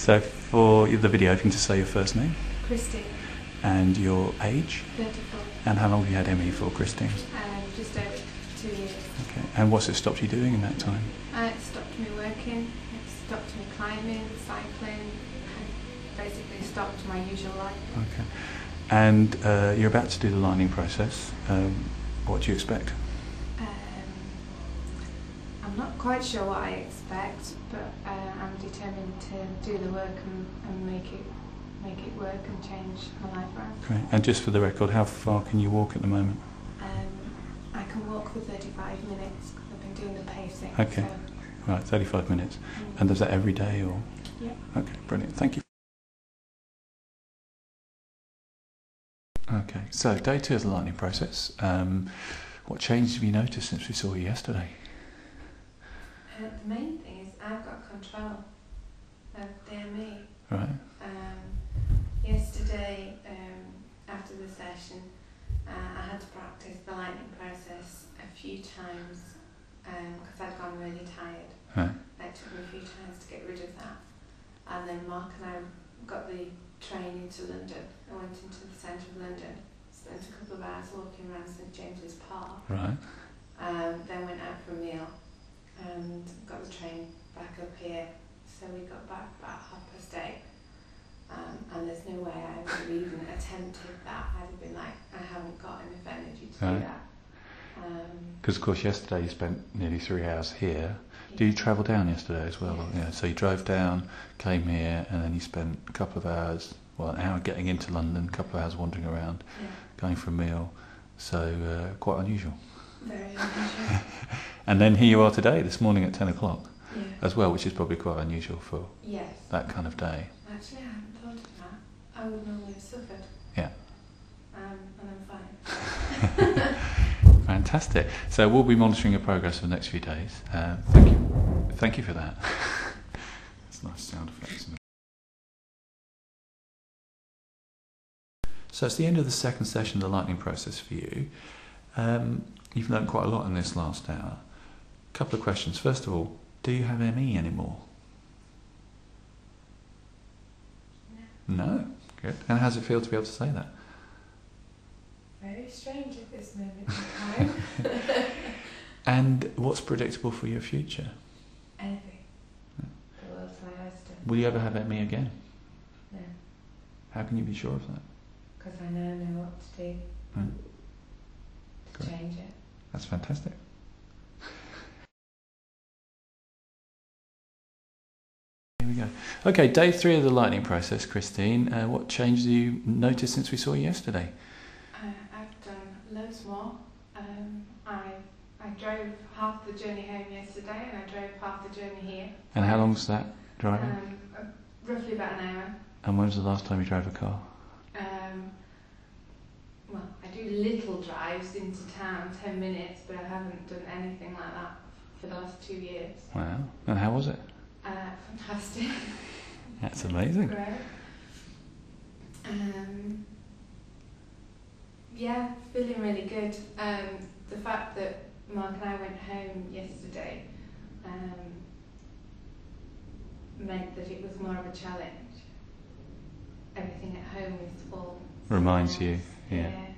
So for the video, if you can just say your first name. Christine. And your age. 34. And how long have you had ME for, Christine? Just over 2 years. Okay. And what's it stopped you doing in that time? It stopped me working, it stopped me climbing, cycling, and basically stopped my usual life. Okay. And you're about to do the lining process. What do you expect? I'm not quite sure what I expect, but I'm determined to do the work and make it work and change my life around. Okay. And just for the record, how far can you walk at the moment? I can walk for 35 minutes. I've been doing the pacing. Okay. So. Right, 35 minutes. And does that every day or? Yeah. Okay, brilliant. Thank you. Okay, so day 2 of the lightning process. What changes have you noticed since we saw you yesterday? The main thing is I've got control of the ME. Right. Yesterday, after the session, I had to practice the lightning process a few times because I'd gone really tired. Right. It took me a few times to get rid of that. And then Mark and I got the train into London. I went into the centre of London, spent a couple of hours walking around St James's Park. Right. Then went out for a meal and got the train back up here. So we got back about 8:30. And there's no way I would have even attempted that. I'd have been like, I haven't got enough energy to do that. Because of course yesterday you spent nearly 3 hours here. Did you travel down yesterday as well? Yes. Yeah. So you drove down, came here, and then you spent a couple of hours, well, an hour getting into London, a couple of hours wandering around, going for a meal. So quite unusual. Very unusual. And then here you are today, this morning at 10 o'clock as well, which is probably quite unusual for that kind of day. Actually, I hadn't thought of that. I would normally have suffered. Yeah. And I'm fine. Fantastic. So we'll be monitoring your progress for the next few days. Thank you for that. That's nice sound effects. So it's the end of the second session of the lightning process for you. You've learned quite a lot in this last hour. A couple of questions. First of all, do you have ME anymore? No. Good. And how does it feel to be able to say that? Very strange at this moment in time. And what's predictable for your future? Anything. The world's my oyster. Will you ever have ME again? No. How can you be sure of that? Because I now know what to do to change it. That's fantastic. Here we go. Okay, day 3 of the lightning process, Christine. What changes have you noticed since we saw you yesterday? I've done loads more. I drove half the journey home yesterday and I drove half the journey here. And how long's that driving? Roughly about an hour. And when was the last time you drove a car? Well, I do little drives into town, 10 minutes, but I haven't done anything like that for the last 2 years. Wow. And how was it? Fantastic. That's amazing. Great. Yeah, feeling really good. The fact that Mark and I went home yesterday meant that it was more of a challenge. Everything at home is all reminds you, yeah.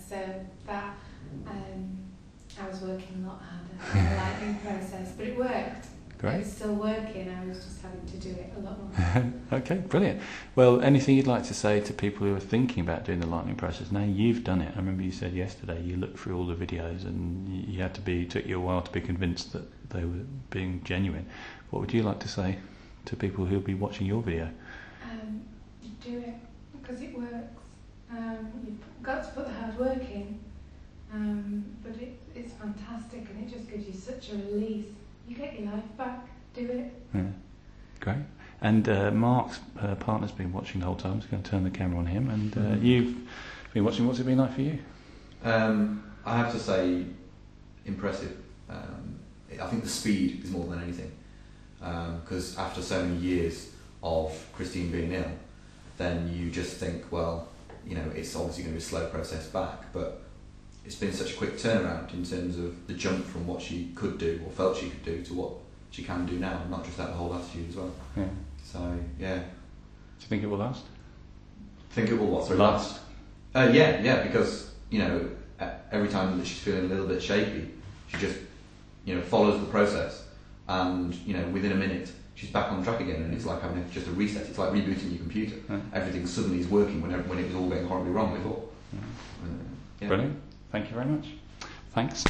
So that I was working a lot harder on the lightning process, but it worked. Great. It was still working. I was just having to do it a lot more. Okay, brilliant. Well, anything you'd like to say to people who are thinking about doing the lightning process? Now you've done it. I remember you said yesterday you looked through all the videos and it took you a while to be convinced that they were being genuine. What would you like to say to people who'll be watching your video? Do it because it works. You've got to put the hard work in, but it's fantastic and it just gives you such a release. You get your life back. Do it. Yeah. Great. And Mark's partner's been watching the whole time. So I'm going to turn the camera on him. And you've been watching. What's it been like for you? I have to say, impressive. I think the speed is more than anything. Because after so many years of Christine being ill, then you just think, well, it's obviously going to be a slow process back, but it's been such a quick turnaround in terms of the jump from what she could do or felt she could do to what she can do now, not just have the whole attitude as well. Yeah. So yeah. Do you think it will last? Think it will what? Sorry, Last. Yeah, because every time that she's feeling a little bit shaky, she just follows the process, and within a minute she's back on track again, and it's like having just a reset. It's like rebooting your computer. Everything suddenly is working when it was all going horribly wrong before. Brilliant. Thank you very much. Thanks.